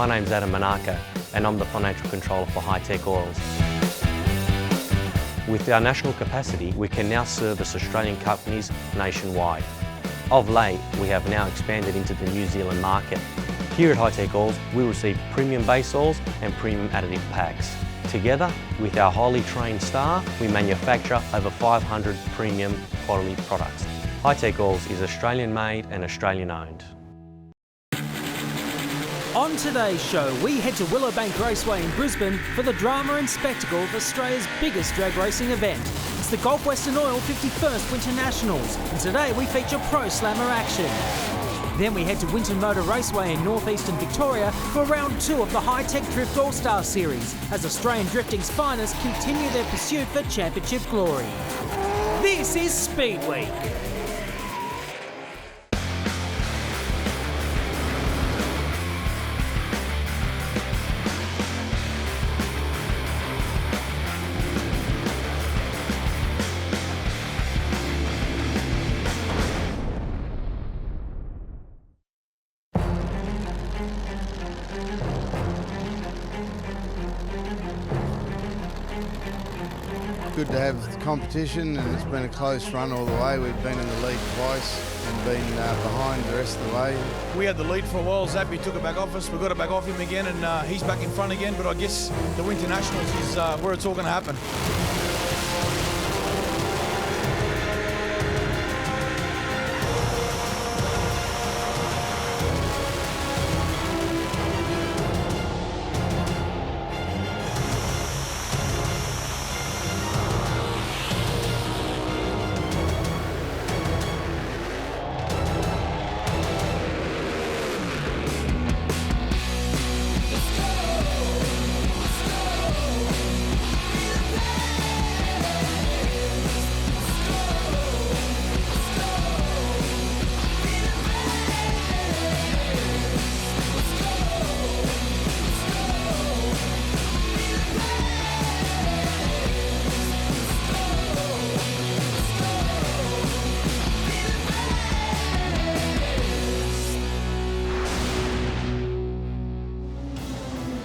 My name's Adam Monaco and I'm the Financial Controller for High-Tech Oils. With our national capacity, we can now service Australian companies nationwide. Of late, we have now expanded into the New Zealand market. Here at High-Tech Oils, we receive premium base oils and premium additive packs. Together, with our highly trained staff, we manufacture over 500 premium quality products. High-Tech Oils is Australian made and Australian owned. On today's show, we head to Willowbank Raceway in Brisbane for the drama and spectacle of Australia's biggest drag racing event. It's the Gulf Western Oil 51st Winternationals, and today we feature Pro Slammer action. Then we head to Winton Motor Raceway in northeastern Victoria for round 2 of the High-Tech Drift All-Star Series, as Australian drifting's finest continue their pursuit for championship glory. This is Speedweek. Good to have the competition, and it's been a close run all the way. We've been in the lead twice and been behind the rest of the way. We had the lead for a while. Zappia took it back off us. We got it back off him again, and he's back in front again. But I guess the Winternationals is where it's all going to happen.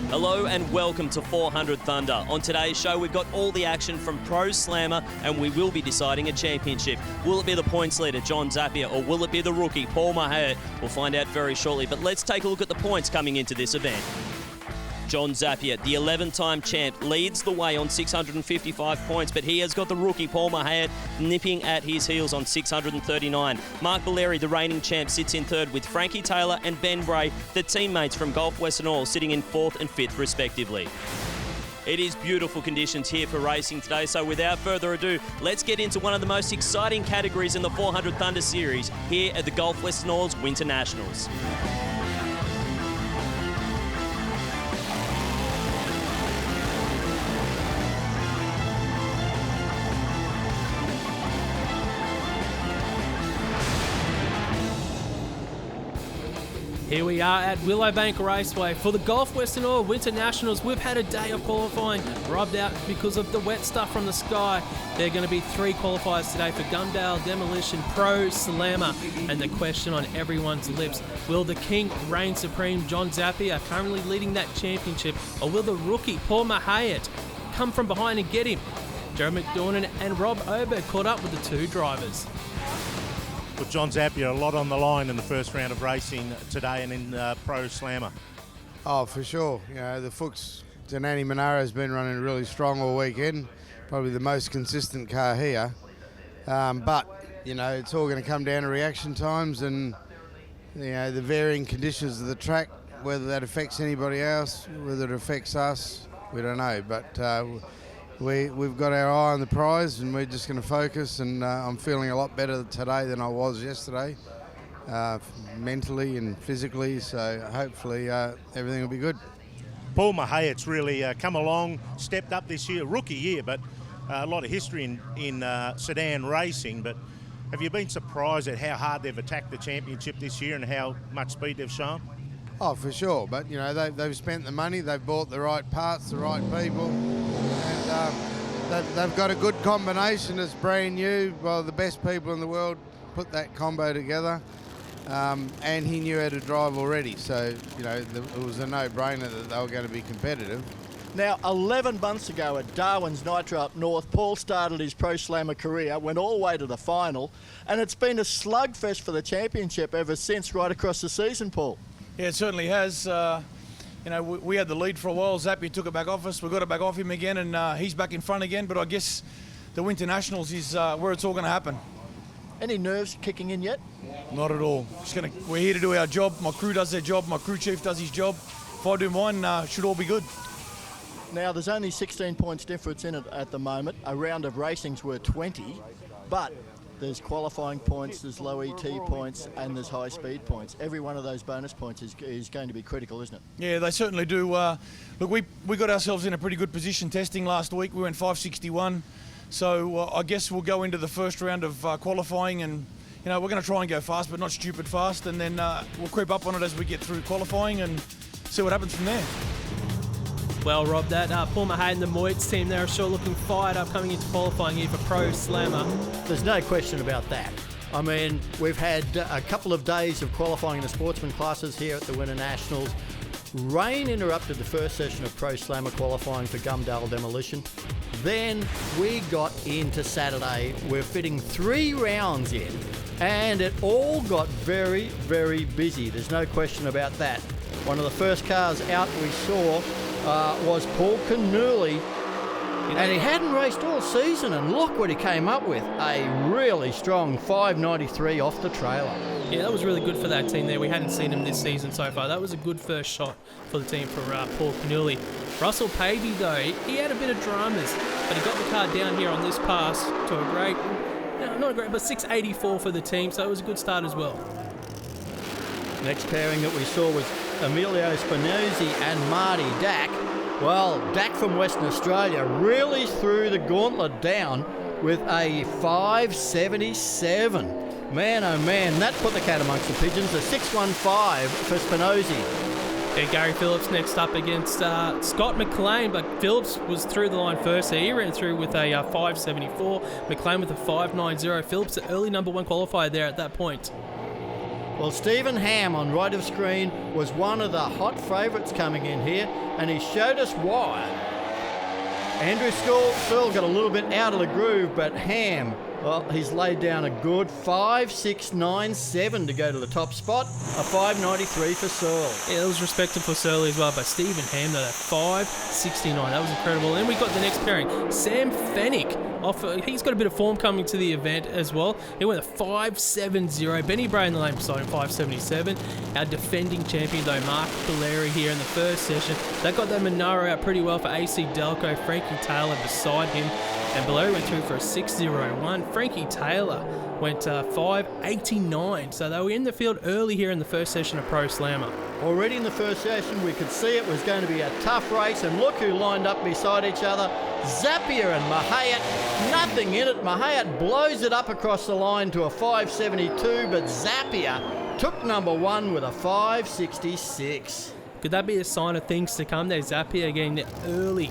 Hello and welcome to 400 Thunder. On today's show, we've got all the action from Pro Slammer, and we will be deciding a championship. Will it be the points leader, John Zappia, or will it be the rookie, Paul Mouhayet? We'll find out very shortly, but let's take a look at the points coming into this event. John Zappia, the 11-time champ, leads the way on 655 points, but he has got the rookie, Paul Mouhayet, nipping at his heels on 639. Mark Valeri, the reigning champ, sits in third with Frankie Taylor and Ben Bray, the teammates from Gulf Western Oil, sitting in 4th and 5th respectively. It is beautiful conditions here for racing today, so without further ado, let's get into one of the most exciting categories in the 400 Thunder series here at the Gulf Western Oil's Winternationals. Here we are at Willowbank Raceway for the Gulf Western Oil Winternationals. We've had a day of qualifying rubbed out because of the wet stuff from the sky. There are going to be 3 qualifiers today for Gundale, Demolition, Pro, Slammer. And the question on everyone's lips, will the king reign supreme, John Zappia, currently leading that championship, or will the rookie, Paul Mouhayet, come from behind and get him? Joe McDornan and Rob Ober caught up with the 2 drivers. With John Zappia, a lot on the line in the first round of racing today and in Pro Slammer. Oh, for sure. You know, the Fuchs, Zanani Monaro has been running really strong all weekend. Probably the most consistent car here. But, you know, it's all going to come down to reaction times and, you know, the varying conditions of the track, whether that affects anybody else, whether it affects us, we don't know. But we've got our eye on the prize and we're just going to focus, and I'm feeling a lot better today than I was yesterday, mentally and physically, so hopefully everything will be good. Paul Mouhayet's really come along, stepped up this year, rookie year, but a lot of history in sedan racing. But have you been surprised at how hard they've attacked the championship this year and how much speed they've shown? Oh, for sure, but you know, they've spent the money, they've bought the right parts, the right people, and they've got a good combination. It's brand new. Well, the best people in the world put that combo together, and he knew how to drive already. So, you know, it was a no-brainer that they were going to be competitive. Now, 11 months ago at Darwin's Nitro up north, Paul started his Pro Slammer career, went all the way to the final, and it's been a slugfest for the championship ever since, right across the season, Paul. Yeah, it certainly has. You know, we had the lead for a while. Zappia took it back off us. We got it back off him again, and he's back in front again. But I guess the Winternationals is where it's all going to happen. Any nerves kicking in yet? Not at all. We're here to do our job. My crew does their job. My crew chief does his job. If I do mine, should all be good. Now, there's only 16 points difference in it at the moment. A round of racings were 20, but there's qualifying points, there's low ET points, and there's high speed points. Every one of those bonus points is going to be critical, isn't it? Yeah, they certainly do. Look, we got ourselves in a pretty good position testing last week. We went 561. So I guess we'll go into the first round of qualifying, and you know, we're going to try and go fast, but not stupid fast, and then we'll creep up on it as we get through qualifying and see what happens from there. Well, Rob, that Paul Mouhayet and the Mouhayet team, they're sure looking fired up coming into qualifying here for Pro Slammer. There's no question about that. I mean, we've had a couple of days of qualifying in the sportsman classes here at the Winternationals. Rain interrupted the first session of Pro Slammer qualifying for Gumdale Demolition. Then we got into Saturday. We're fitting 3 rounds in, and it all got very, very busy. There's no question about that. One of the first cars out we saw was Paul Canuli, and he hadn't raced all season, and look what he came up with, a really strong 593 off the trailer. Yeah, that was really good for that team there. We hadn't seen him this season so far. That was a good first shot for the team for Paul Canuli. Russell Pavey, though, he had a bit of dramas, but he got the car down here on this pass to a great, not a great, but 684 for the team, so it was a good start as well. Next pairing that we saw was Emilio Spinozzi and Marty Dack. Well, Dack from Western Australia really threw the gauntlet down with a 577. Man, oh man, that put the cat amongst the pigeons. A 615 for Spinozzi. Yeah, Gary Phillips next up against Scott McLean, but Phillips was through the line first, so he ran through with a 574. McLean with a 590. Phillips, the early number 1 qualifier there at that point. Well, Stephen Ham on right of screen was one of the hot favourites coming in here, and he showed us why. Andrew Searle got a little bit out of the groove, but Ham, well, he's laid down a good 5.697 to go to the top spot, a 5.93 for Searle. Yeah, it was respected for Searle as well, but Stephen Ham, though, that 5.69, that was incredible. And we got the next pairing, Sam Fennick. He's got a bit of form coming to the event as well. He went a 5.70. Benny Bray in the lane beside him, 5.77. Our defending champion, though, Mark Polari here in the first session. That got that Monaro out pretty well for AC Delco. Frankie Taylor beside him. And Polari went through for a 6.01. Frankie Taylor went 5.89. So they were in the field early here in the first session of Pro Slammer. Already in the first session, we could see it was going to be a tough race, and look who lined up beside each other. Zappia and Mouhayet, nothing in it. Mouhayet blows it up across the line to a 5.72, but Zappia took number 1 with a 5.66. Could that be a sign of things to come there? Zappia getting the early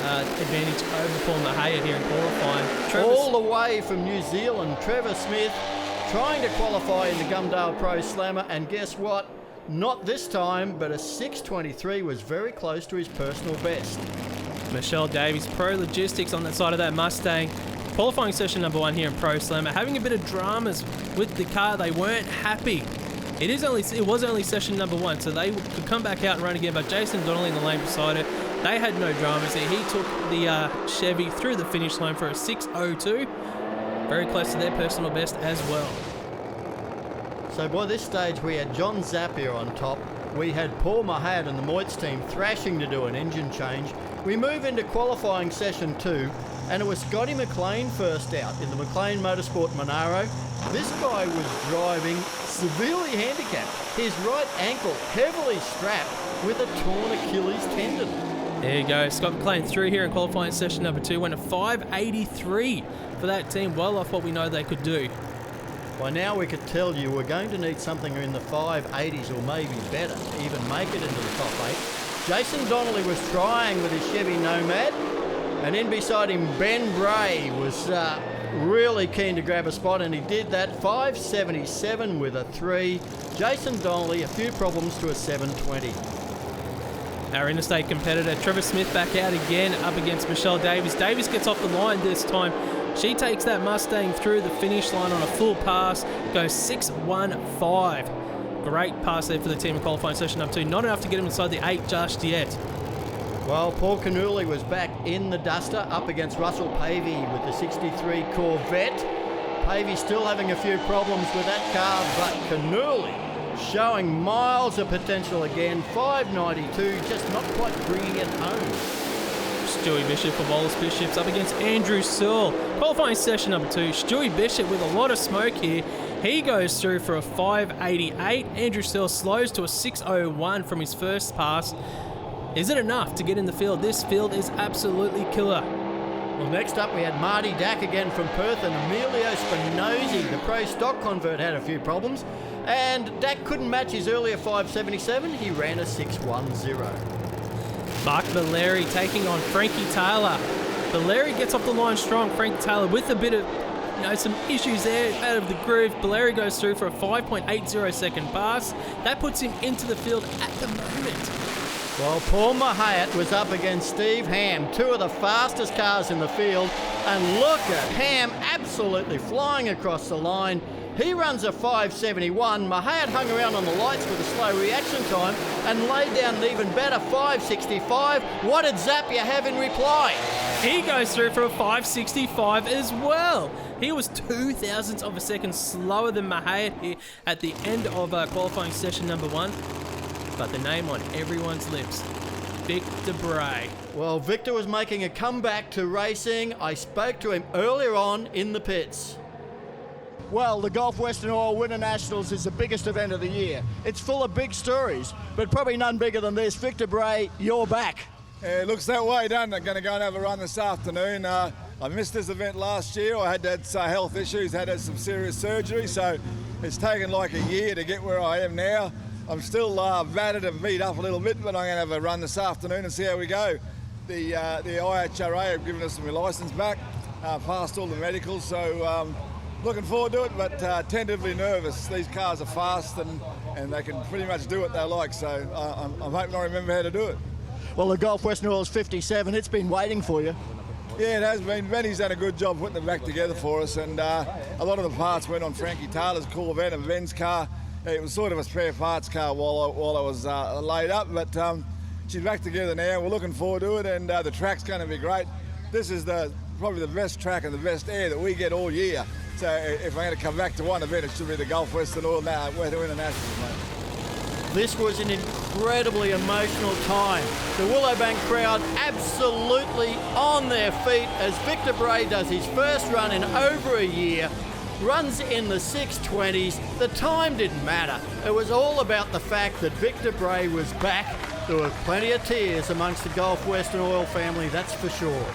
advantage over Paul Mouhayet here in qualifying. All the way from New Zealand, Trevor Smith trying to qualify in the Gumdale Pro Slammer, and guess what? Not this time, but a 6.23 was very close to his personal best. Michelle Davies, Pro Logistics on that side of that Mustang. Qualifying session number 1 here in Pro Slammer, having a bit of dramas with the car. They weren't happy. It was only session number 1, so they could come back out and run again, but Jason Donnelly in the lane beside it, they had no dramas there. He took the Chevy through the finish line for a 6.02. Very close to their personal best as well. So by this stage, we had John Zappia on top. We had Paul Mouhayet and the Mouhayet team thrashing to do an engine change. We move into qualifying session 2, and it was Scotty McLean first out in the McLean Motorsport Monaro. This guy was driving severely handicapped. His right ankle heavily strapped with a torn Achilles tendon. There you go. Scott McLean through here in qualifying session number 2. Went a 5.83 for that team, well off what we know they could do. By now we could tell you we're going to need something in the 5.80s or maybe better to even make it into the top 8. Jason Donnelly was trying with his Chevy Nomad, and in beside him Ben Bray was really keen to grab a spot, and he did that. 5.77 with a 3. Jason Donnelly, a few problems to a 7.20. Our interstate competitor, Trevor Smith, back out again up against Michelle Davies. Davies gets off the line this time. She takes that Mustang through the finish line on a full pass, goes 6.15. Great pass there for the team in qualifying session number 2. Not enough to get him inside the 8 just yet. Well, Paul Canuli was back in the Duster up against Russell Pavey with the 63 Corvette. Pavey still having a few problems with that car, but Canuli showing miles of potential again. 5.92, just not quite bringing it home. Stewie Bishop for Wallace Bishops up against Andrew Searle. Qualifying session number 2. Stewie Bishop with a lot of smoke here. He goes through for a 5.88. Andrew Searle slows to a 6.01 from his first pass. Is it enough to get in the field? This field is absolutely killer. Well, next up we had Marty Dack again from Perth, and Emilio Spinozzi, the pro stock convert, had a few problems. And Dack couldn't match his earlier 5.77. He ran a 6.10. Mark Valeri taking on Frankie Taylor. Valeri gets off the line strong. Frankie Taylor with a bit of, some issues there out of the groove. Valeri goes through for a 5.80 second pass. That puts him into the field at the moment. Well, Paul Mouhayet was up against Steve Ham, 2 of the fastest cars in the field. And look at Ham absolutely flying across the line. He runs a 5.71. Mouhayet hung around on the lights with a slow reaction time and laid down an even better 5.65. What did Zappia have in reply? He goes through for a 5.65 as well. He was 0.02 of a second slower than Mouhayet here at the end of qualifying session number 1. But the name on everyone's lips, Victor Bray. Well, Victor was making a comeback to racing. I spoke to him earlier on in the pits. Well, the Gulf Western Oil Winternationals is the biggest event of the year. It's full of big stories, but probably none bigger than this. Victor Bray, you're back. It looks that way, doesn't it? I'm going to go and have a run this afternoon. I missed this event last year. I had health issues, had some serious surgery, so it's taken like a year to get where I am now. I'm still battered and beat up a little bit, but I'm going to have a run this afternoon and see how we go. The IHRA have given us my licence back, passed all the medicals, so looking forward to it, but tentatively nervous. These cars are fast and they can pretty much do what they like, so I'm hoping I remember how to do it. Well, the Gulf Western Oil is 57. It's been waiting for you. Yeah, it has been. Benny's done a good job putting them back together for us, and a lot of the parts went on Frankie Taylor's Corvette and Ben's car. It was sort of a spare parts car while I was laid up, but she's back together now. We're looking forward to it, and the track's going to be great. This is probably the best track and the best air that we get all year. So if I'm going to come back to one event, it should be the Gulf Western Oil Winternationals, mate. This was an incredibly emotional time. The Willowbank crowd absolutely on their feet as Victor Bray does his first run in over a year. Runs in the 6.20s. The time didn't matter. It was all about the fact that Victor Bray was back. There were plenty of tears amongst the Gulf Western Oil family, that's for sure.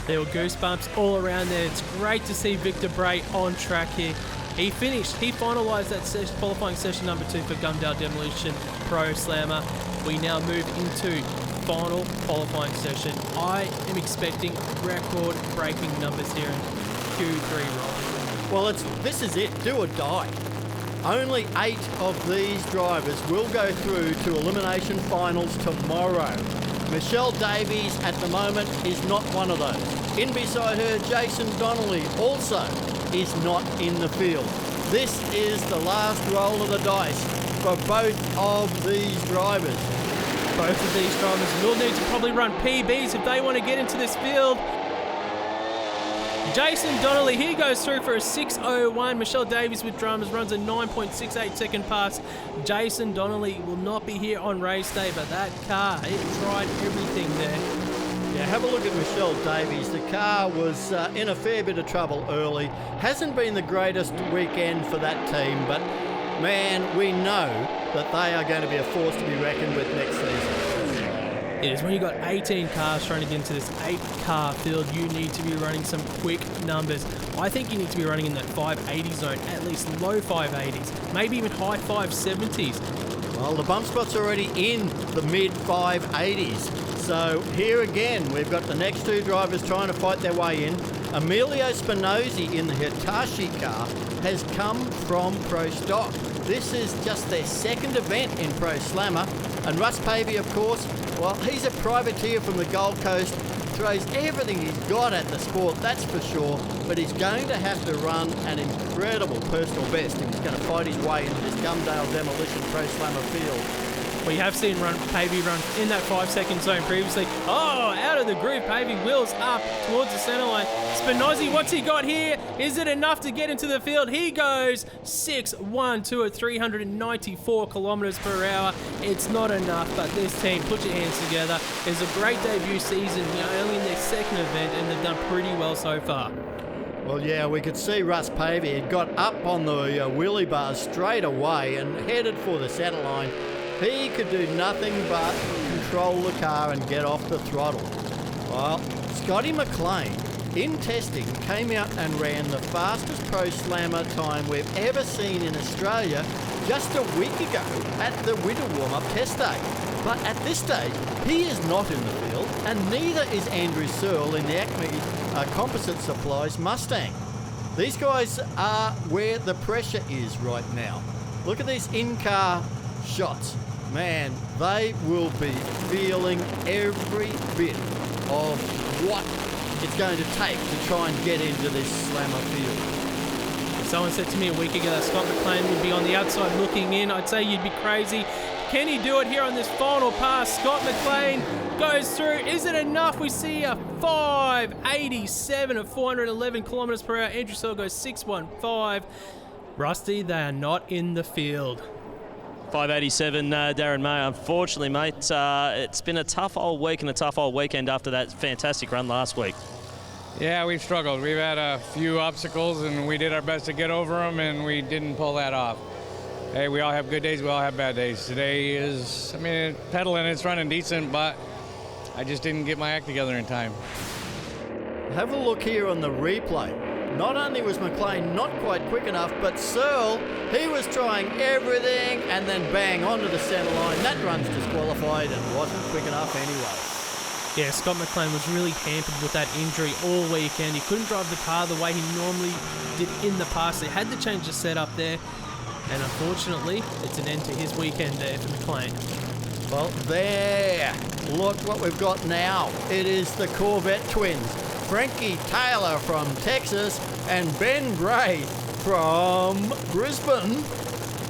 There were goosebumps all around there. It's great to see Victor Bray on track here. He finalised that qualifying session number 2 for Gumdale Demolition Pro Slammer. We now move into final qualifying session. I am expecting record-breaking numbers here in Q3 Ride. Well, this is it, do or die. Only 8 of these drivers will go through to elimination finals tomorrow. Michelle Davies at the moment is not one of those. In beside her, Jason Donnelly also is not in the field. This is the last roll of the dice for both of these drivers. Both of these drivers will need to probably run PBs if they want to get into this field. Jason Donnelly, he goes through for a 6.01. Michelle Davies with dramas runs a 9.68 second pass. Jason Donnelly will not be here on race day, but that car, it tried everything there. Yeah, have a look at Michelle Davies. The car was in a fair bit of trouble early. Hasn't been the greatest weekend for that team, but man, we know that they are going to be a force to be reckoned with next season. It is when you've got 18 cars trying to get into this 8-car field, you need to be running some quick numbers. I think you need to be running in that 580 zone, at least low 580s, maybe even high 570s. Well, the bump spot's already in the mid 580s. So here again, we've got the next 2 drivers trying to fight their way in. Emilio Spinozzi in the Hitachi car has come from Pro Stock. This is just their second event in Pro Slammer. And Russ Pavey, of course, well, he's a privateer from the Gold Coast, throws everything he's got at the sport, that's for sure, but he's going to have to run an incredible personal best if he's going to fight his way into this Gumdale Demolition Pro Slammer field. We have seen Pavey run in that 5-second zone previously. Oh, out of the groove, Pavey wheels up towards the centre line. Spinozzi, what's he got here? Is it enough to get into the field? He goes 6-1-2 at 394 kilometres per hour. It's not enough, but this team, put your hands together. It's a great debut season, only in their second event, and they've done pretty well so far. Well, yeah, we could see Russ Pavey had got up on the wheelie bars straight away and headed for the centre line. He could do nothing but control the car and get off the throttle. Well, Scotty McLean, in testing, came out and ran the fastest Pro Slammer time we've ever seen in Australia just a week ago at the winter warm-up test day. But at this stage, he is not in the field, and neither is Andrew Searle in the Acme Composite Supplies Mustang. These guys are where the pressure is right now. Look at these in-car shots. Man, they will be feeling every bit of what it's going to take to try and get into this slammer field. Someone said to me a week ago that Scott McLean would be on the outside looking in. I'd say you'd be crazy. Can he do it here on this final pass? Scott McLean goes through. Is it enough? We see a 5.87 at 411 kilometres per hour. Andrew Searle goes 6.15. Rusty, they are not in the field. 5.87, Darren May. Unfortunately, mate, it's been a tough old week and a tough old weekend after that fantastic run last week. Yeah, we've struggled. We've had a few obstacles, and we did our best to get over them, and we didn't pull that off. Hey, we all have good days, we all have bad days. Today is, pedaling, it's running decent, but I just didn't get my act together in time. Have a look here on the replay. Not only was McLean not quite quick enough, but Searle, he was trying everything and then bang onto the centre line. That run's disqualified and wasn't quick enough anyway. Yeah, Scott McLean was really hampered with that injury all weekend. He couldn't drive the car the way he normally did in the past. They had to change the setup there, and unfortunately, it's an end to his weekend there for McLean. Well, there. Look what we've got now. It is the Corvette twins. Frankie Taylor from Texas and Ben Bray from Brisbane.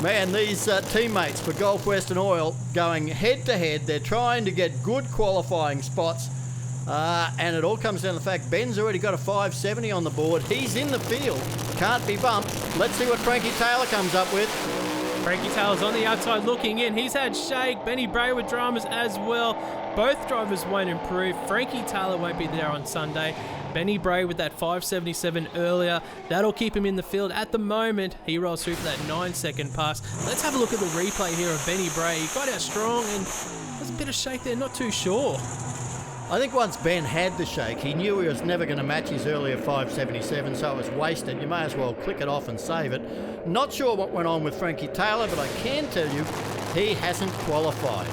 Man, these teammates for Gulf Western Oil going head-to-head. They're trying to get good qualifying spots. And it all comes down to the fact Ben's already got a 570 on the board. He's in the field. Can't be bumped. Let's see what Frankie Taylor comes up with. Frankie Taylor's on the outside looking in. He's had shake. Benny Bray with dramas as well. Both drivers won't improve. Frankie Taylor won't be there on Sunday. Benny Bray with that 577 earlier. That'll keep him in the field at the moment. He rolls through for that 9-second pass. Let's have a look at the replay here of Benny Bray. He got out strong and there's a bit of shake there, not too sure. I think once Ben had the shake, he knew he was never going to match his earlier 577, so it was wasted. You may as well click it off and save it. Not sure what went on with Frankie Taylor, but I can tell you he hasn't qualified.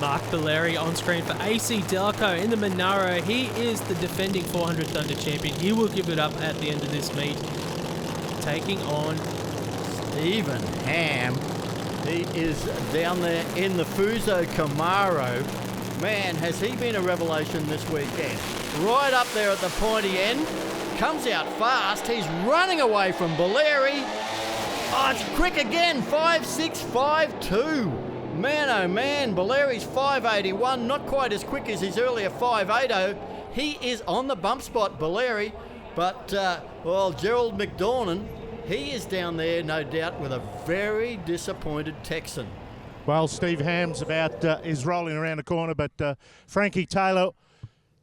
Mark Valeri on screen for AC Delco in the Monaro. He is the defending 400 Thunder champion. He will give it up at the end of this meet. Taking on Stephen Ham. He is down there in the Fuso Camaro. Man, has he been a revelation this weekend. Right up there at the pointy end. Comes out fast. He's running away from Valeri. Oh, it's quick again. 5.652. Man, oh man, Valeri's 5.81, not quite as quick as his earlier 5.80. He is on the bump spot, Valeri, but, Gerald McDornan, he is down there, no doubt, with a very disappointed Texan. Well, Steve Ham's is rolling around the corner, but Frankie Taylor,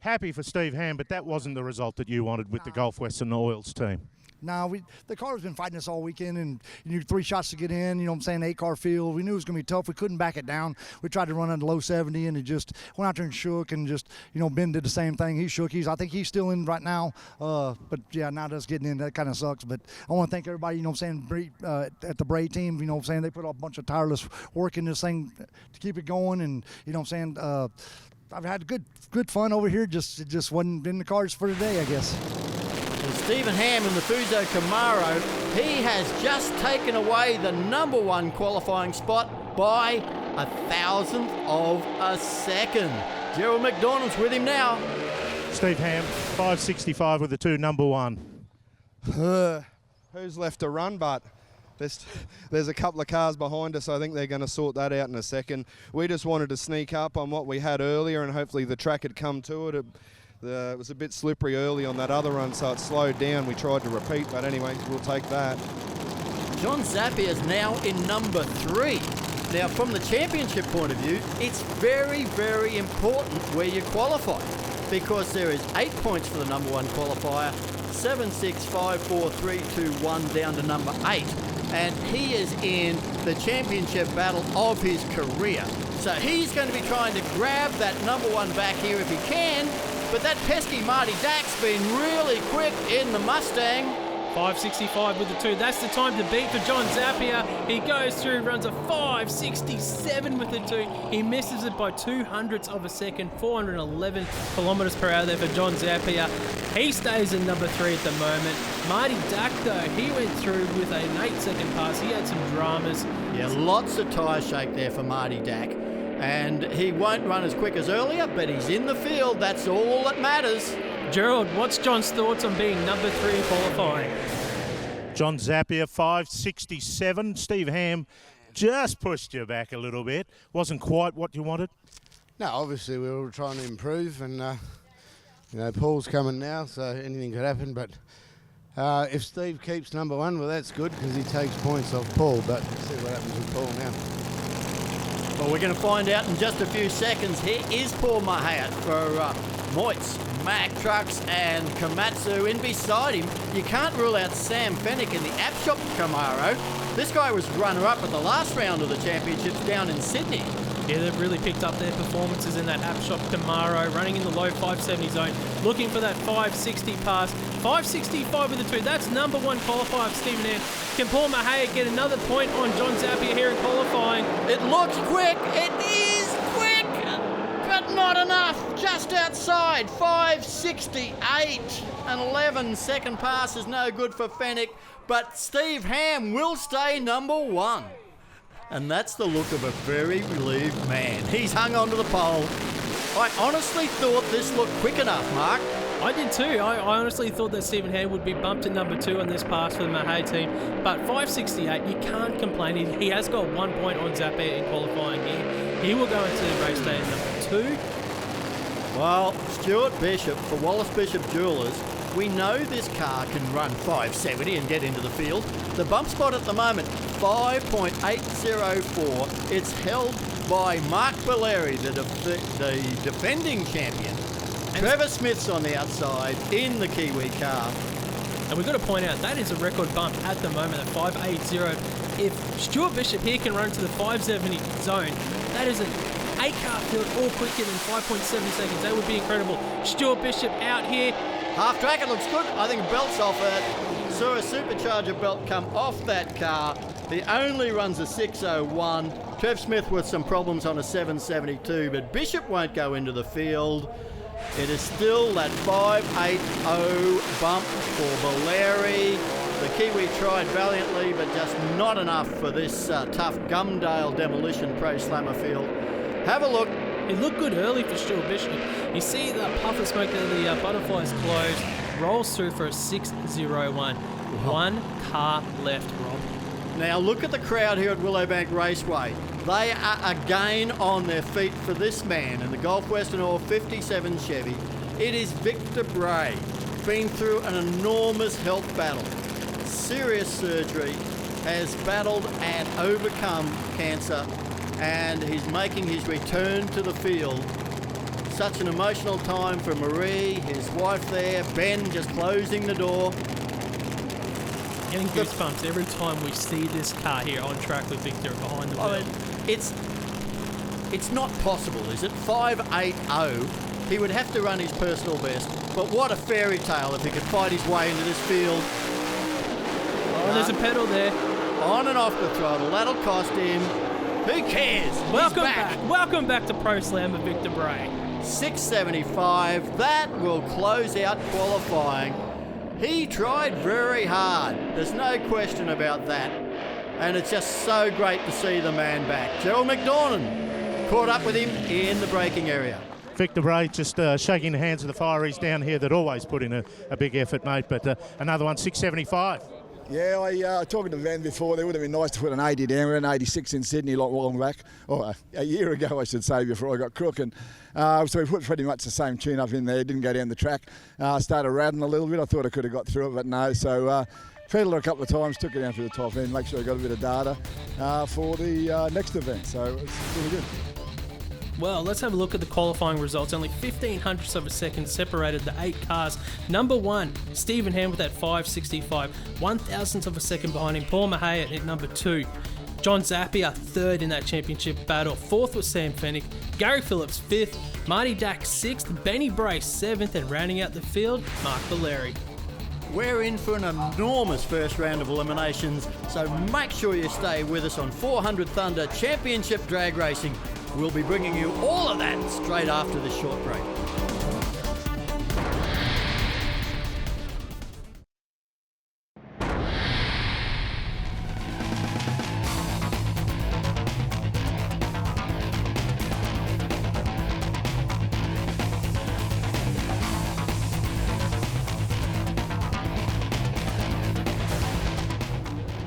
happy for Steve Ham, but that wasn't the result that you wanted with the Gulf Western Oils team. No, the car's been fighting us all weekend, and you need 3 shots to get in, 8-car field. We knew it was going to be tough. We couldn't back it down. We tried to run in the low 70, and it just went out there and shook, and just, Ben did the same thing. He shook. I think he's still in right now. But, yeah, not us getting in. That kind of sucks. But I want to thank everybody, at the Bray team, they put a bunch of tireless work in this thing to keep it going, and, I've had good fun over here. Just wasn't in the cards for today, I guess. Stephen Ham in the Fuso Camaro, he has just taken away the number one qualifying spot by 1,000th of a second. Gerald McDonald's with him now. Steve Ham, 565 with the two number one. Who's left to run, but there's a couple of cars behind us. I think they're going to sort that out in a second. We just wanted to sneak up on what we had earlier, and hopefully the track had come to it. It was a bit slippery early on that other run, so it slowed down. We tried to repeat, but anyway, we'll take that. John Zappia is now in number 3. Now, from the championship point of view, it's very, very important where you qualify, because there is 8 points for the number one qualifier, 7, 6, 5, 4, 3, 2, 1 down to number 8. And he is in the championship battle of his career. So he's going to be trying to grab that number one back here if he can. But that pesky Marty Dack's been really quick in the Mustang. 5.65 with the 2. That's the time to beat for John Zappia. He goes through, runs a 5.67 with the 2. He misses it by 200ths of a second, 411 kilometres per hour there for John Zappia. He stays in number 3 at the moment. Marty Dack, though, he went through with an 8-second pass. He had some dramas. Yeah, lots of tyre shake there for Marty Dack. And he won't run as quick as earlier, but he's in the field. That's all that matters. Gerald, what's John's thoughts on being number 3 in qualifying? John Zappia, 5.67. Steve Ham just pushed you back a little bit. Wasn't quite what you wanted. No, obviously we were trying to improve, and Paul's coming now, so anything could happen. But if Steve keeps number 1, well, that's good because he takes points off Paul. But we'll see what happens with Paul now. Well, we're going to find out in just a few seconds. Here is Paul Mouhayet for Moitz, Mack Trucks and Komatsu. In beside him, you can't rule out Sam Fennick in the App Shop Camaro. This guy was runner-up at the last round of the championships down in Sydney. Yeah, they've really picked up their performances in that App Shop Camaro, running in the low 570 zone, looking for that 560 pass. 565 with the 2. That's number 1 qualifier of Stephen Ham. Can Paul Mouhayet get another point on John Zappia here in qualifying? It looks quick. It is quick, but not enough. Just outside 568. An 11-second pass is no good for Fennick, but Steve Ham will stay number 1. And that's the look of a very relieved man. He's hung onto the pole. I honestly thought this looked quick enough, Mark. I did too. I honestly thought that Stephen Ham would be bumped to number 2 on this pass for the Mouhayet team. But 5.68, you can't complain. He has got 1 point on Zappia in qualifying here. He will go into race day at number 2. Well, Stuart Bishop for Wallace Bishop Jewelers, we know this car can run 570 and get into the field. The bump spot at the moment, 5.804. It's held by Mark Valeri, the defending champion. Trevor Smith's on the outside in the Kiwi car. And we've got to point out, that is a record bump at the moment at 5.80. If Stuart Bishop here can run to the 570 zone, that is an 8-car field all quicker than 5.7 seconds. That would be incredible. Stuart Bishop out here. Half track, it looks good. I think a belt's off it. Saw a supercharger belt come off that car. He only runs a 601. Trev Smith with some problems on a 772, but Bishop won't go into the field. It is still that 580 bump for Valeri. The Kiwi tried valiantly, but just not enough for this tough Gumdale Demolition Pro Slammer field. Have a look. It looked good early for Stuart Bishop. You see the puff of smoke there, the butterflies closed, rolls through for a 601. 1 car left, Rob. Now look at the crowd here at Willowbank Raceway. They are again on their feet for this man in the Gulf Western Oil 57 Chevy. It is Victor Bray, been through an enormous health battle. Serious surgery, has battled and overcome cancer, and he's making his return to the field. Such an emotional time for Marie, his wife there, Ben just closing the door. Getting goosebumps every time we see this car here on track with Victor behind the wheel. It's not possible, is it? 580. He would have to run his personal best, but what a fairy tale if he could fight his way into this field. Oh, there's a pedal there. On and off the throttle, that'll cost him. Who cares? Welcome back. Welcome back to Pro Slammer, Victor Bray. 675. That will close out qualifying. He tried very hard. There's no question about that. And it's just so great to see the man back. Gerald McDornan caught up with him in the braking area. Victor Bray just shaking the hands of the fireys down here that always put in a big effort, mate. But another one, 675. Yeah, I talking to Van before, it would have been nice to put an 80 down. We're an 86 in Sydney not long back, or a year ago I should say, before I got crook. And so we put pretty much the same tune up in there, didn't go down the track. Started rattling a little bit, I thought I could have got through it, but no. So pedalled it a couple of times, took it down to the top end, make sure I got a bit of data for the next event. So it's really good. Well, let's have a look at the qualifying results. Only 0.15 of a second separated the 8 cars. Number 1, Stephen Ham with that 5.65. 1,000th of a second behind him, Paul Mouhayet at number 2. John Zappia, 3rd in that championship battle. 4th was Sam Fennick. Gary Phillips, 5th. Marty Dack, 6th. Benny Bray, 7th. And rounding out the field, Mark Valeri. We're in for an enormous first round of eliminations, so make sure you stay with us on 400 Thunder Championship Drag Racing. We'll be bringing you all of that straight after this short break.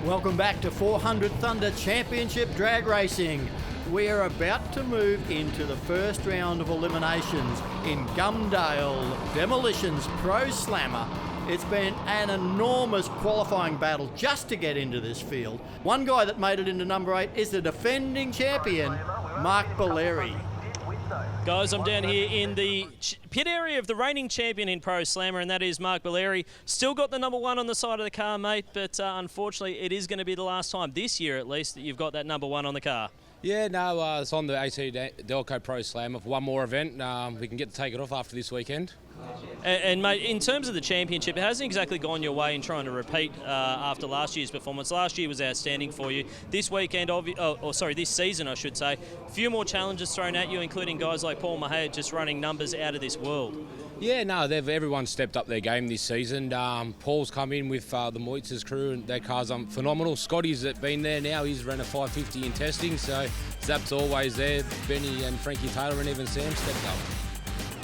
Welcome back to 400 Thunder Championship Drag Racing. We are about to move into the first round of eliminations in Gumdale Demolition's Pro Slammer. It's been an enormous qualifying battle just to get into this field. One guy that made it into number 8 is the defending champion, Mark Valeri. Guys, I'm down here in the pit area of the reigning champion in Pro Slammer, and that is Mark Valeri. Still got the number 1 on the side of the car, mate, but unfortunately it is going to be the last time, this year at least, that you've got that number 1 on the car. Yeah, no, it's on the AT Delco Pro Slammer for one more event. We can get to take it off after this weekend. And mate, in terms of the championship, it hasn't exactly gone your way in trying to repeat after last year's performance. Last year was outstanding for you. This weekend, this season, I should say, a few more challenges thrown at you, including guys like Paul Mouhayet just running numbers out of this world. Yeah, no, everyone's stepped up their game this season. Paul's come in with the Moitz's crew, and their car's phenomenal. Scotty's been there now. He's run a 550 in testing, so Zap's always there. Benny and Frankie Taylor and even Sam stepped up.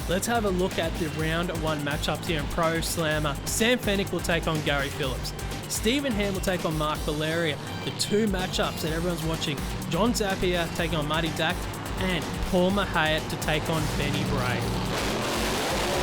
Let's have a look at the round 1 matchups here in Pro Slammer. Sam Fennick will take on Gary Phillips. Stephen Ham will take on Mark Valeri. The 2 matchups that everyone's watching, John Zappia taking on Marty Dack, and Paul Mouhayet to take on Benny Bray.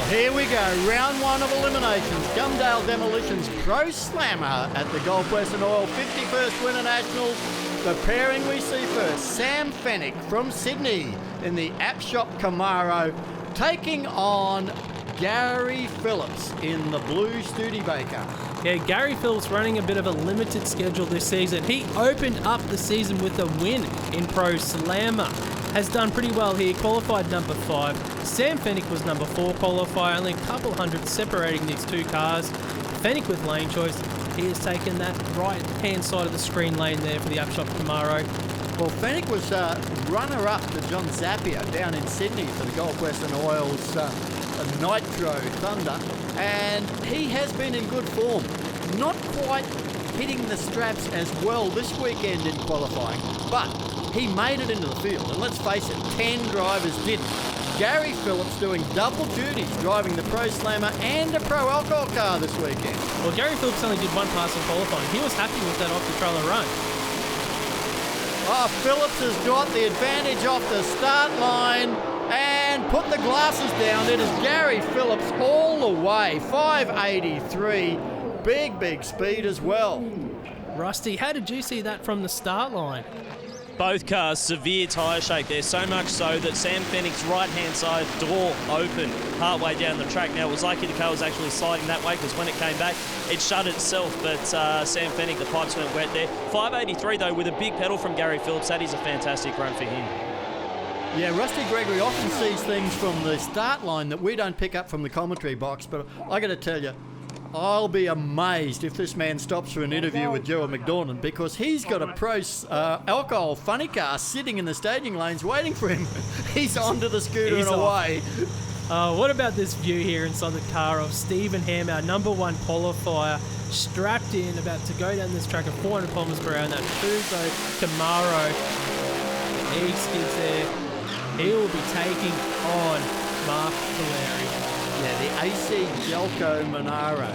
Here we go, round 1 of eliminations. Gumdale Demolition's Pro Slammer at the Gulf Western Oil 51st Winternationals. The pairing we see first, Sam Fennick from Sydney in the App Shop Camaro, taking on Gary Phillips in the blue Studebaker. Yeah, Gary Phillips running a bit of a limited schedule this season. He opened up the season with a win in Pro Slammer. Has done pretty well here, qualified number 5. Sam Fennick was number 4 qualifier, only a couple hundred separating these 2 cars. Fennick with lane choice, he has taken that right-hand side of the screen lane there for the Upshot Camaro. Well, Fennick was runner-up to John Zappia down in Sydney for the Gulf Western Oil's Nitro Thunder, and he has been in good form. Not quite hitting the straps as well this weekend in qualifying, but he made it into the field, and let's face it, 10 drivers didn't. Gary Phillips doing double duties, driving the Pro Slammer and a Pro Alcohol car this weekend. Well, Gary Phillips only did 1 pass in qualifying. He was happy with that off-the-trailer run. Oh, Phillips has got the advantage off the start line and put the glasses down. It is Gary Phillips all the way, 583, big speed as well. Rusty, how did you see that from the start line? Both cars severe tyre shake there, so much so that Sam Fennick's right-hand side door opened partway down the track. Now, it was lucky the car was actually sliding that way, because when it came back, it shut itself, but Sam Fennick, the pipes went wet there. 583, though, with a big pedal from Gary Phillips. That is a fantastic run for him. Yeah, Rusty Gregory often sees things from the start line that we don't pick up from the commentary box, but I got to tell you, I'll be amazed if this man stops for an interview with Gerald McDornan, because he's got a Pro Alcohol funny car sitting in the staging lanes waiting for him. He's onto the scooter and away. What about this view here inside the car of Stephen Ham, our number 1 qualifier, strapped in, about to go down this track at 400 kilometers per hour in that Fuso Camaro. He skids there. He will be taking on Mark Valeri. Yeah, the AC Delco Monaro.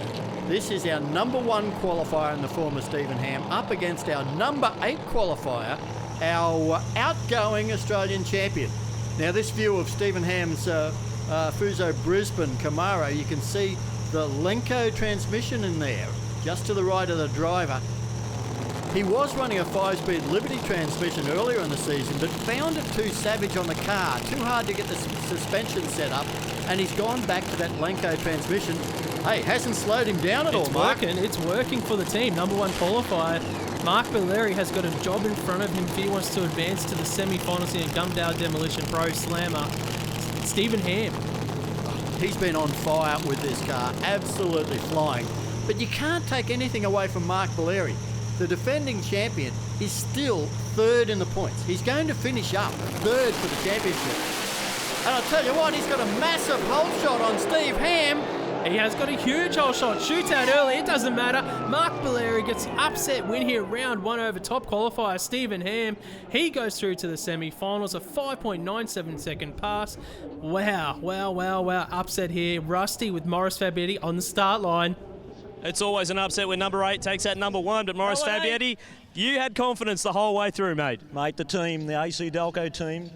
This is our number 1 qualifier in the form of Stephen Ham up against our number 8 qualifier, our outgoing Australian champion. Now this view of Stephen Ham's Fuso Brisbane Camaro, you can see the Lenco transmission in there, just to the right of the driver. He was running a 5-speed Liberty transmission earlier in the season, but found it too savage on the car, too hard to get the suspension set up, and he's gone back to that Lenco transmission. Hey, hasn't slowed him down at all, Mark. It's working for the team. Number 1 qualifier. Mark Valeri has got a job in front of him if he wants to advance to the semi-finals in Gumdale Demolition Pro Slammer. Stephen Ham. He's been on fire with this car, absolutely flying. But you can't take anything away from Mark Valeri. The defending champion is still 3rd in the points. He's going to finish up 3rd for the championship. And I'll tell you what, he's got a massive hole shot on Steve Ham. He has got a huge hole shot. Shoots out early, it doesn't matter. Mark Valeri gets the upset win here, round 1 over top qualifier Stephen Ham. He goes through to the semi-finals, a 5.97 second pass. Wow. Upset here. Rusty with Morris Fabietti on the start line. It's always an upset when number 8 takes out number 1, but Morris Fabietti, you had confidence the whole way through, mate. Mate, the team, the AC Delco team,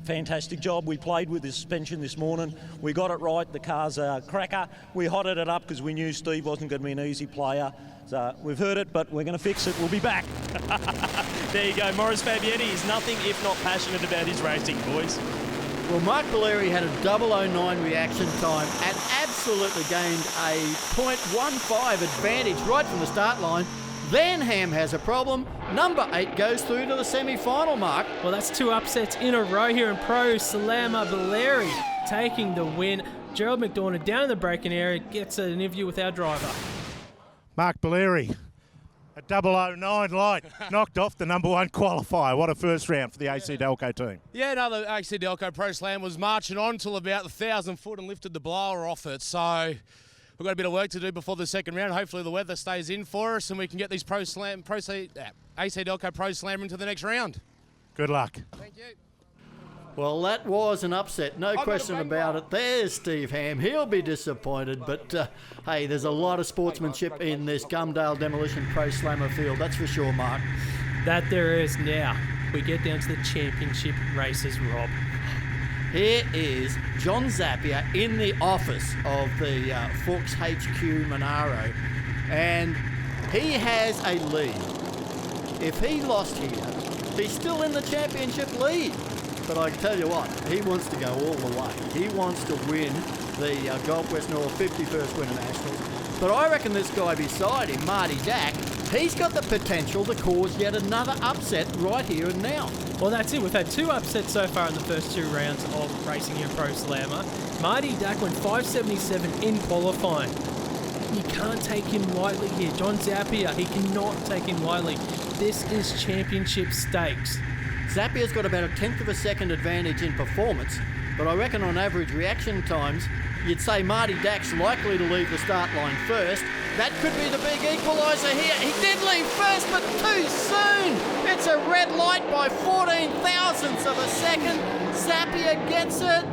fantastic job. We played with the suspension this morning. We got it right. The car's a cracker. We hotted it up because we knew Steve wasn't going to be an easy player. So we've heard it, but we're going to fix it. We'll be back. There you go. Morris Fabietti is nothing if not passionate about his racing, boys. Well, Mark Valeri had a 009 reaction time and absolutely gained a 0.15 advantage right from the start line. Then Ham has a problem. Number 8 goes through to the semi-final, Mark. Well, that's 2 upsets in a row here in Pro Slammer. Valeri taking the win. Gerald McDonough down in the braking area gets an interview with our driver. Mark Valeri, a 009 light, knocked off the number 1 qualifier. What a first round for the AC Delco team. Yeah, no, the AC Delco Pro Slam was marching on till about the 1,000 foot and lifted the blower off it. So we've got a bit of work to do before the second round. Hopefully the weather stays in for us and we can get these AC Delco Pro Slam into the next round. Good luck. Thank you. Well, that was an upset, no question about it. There's Steve Ham. He'll be disappointed, but hey, there's a lot of sportsmanship in this Gumdale Demolition Pro Slammer field, that's for sure, Mark. That there is. Now, we get down to the championship races, Rob. Here is John Zappia in the office of the Fuchs HQ Monaro, and he has a lead. If he lost here, he's still in the championship lead. But I can tell you what, he wants to go all the way. He wants to win the Gulf Western Oil 51st Winternationals. But I reckon this guy beside him, Marty Dack, he's got the potential to cause yet another upset right here and now. Well, that's it. We've had 2 upsets so far in the first 2 rounds of racing here Pro Slammer. Marty Dack went 5.77 in qualifying. You can't take him lightly here. John Zappia, he cannot take him lightly. This is championship stakes. Zappia's got about a 1/10 of a second advantage in performance, but I reckon on average reaction times, you'd say Marty Dack's likely to leave the start line first. That could be the big equaliser here. He did leave first, but too soon. It's a red light by 14 thousandths of a second. Zappia gets it.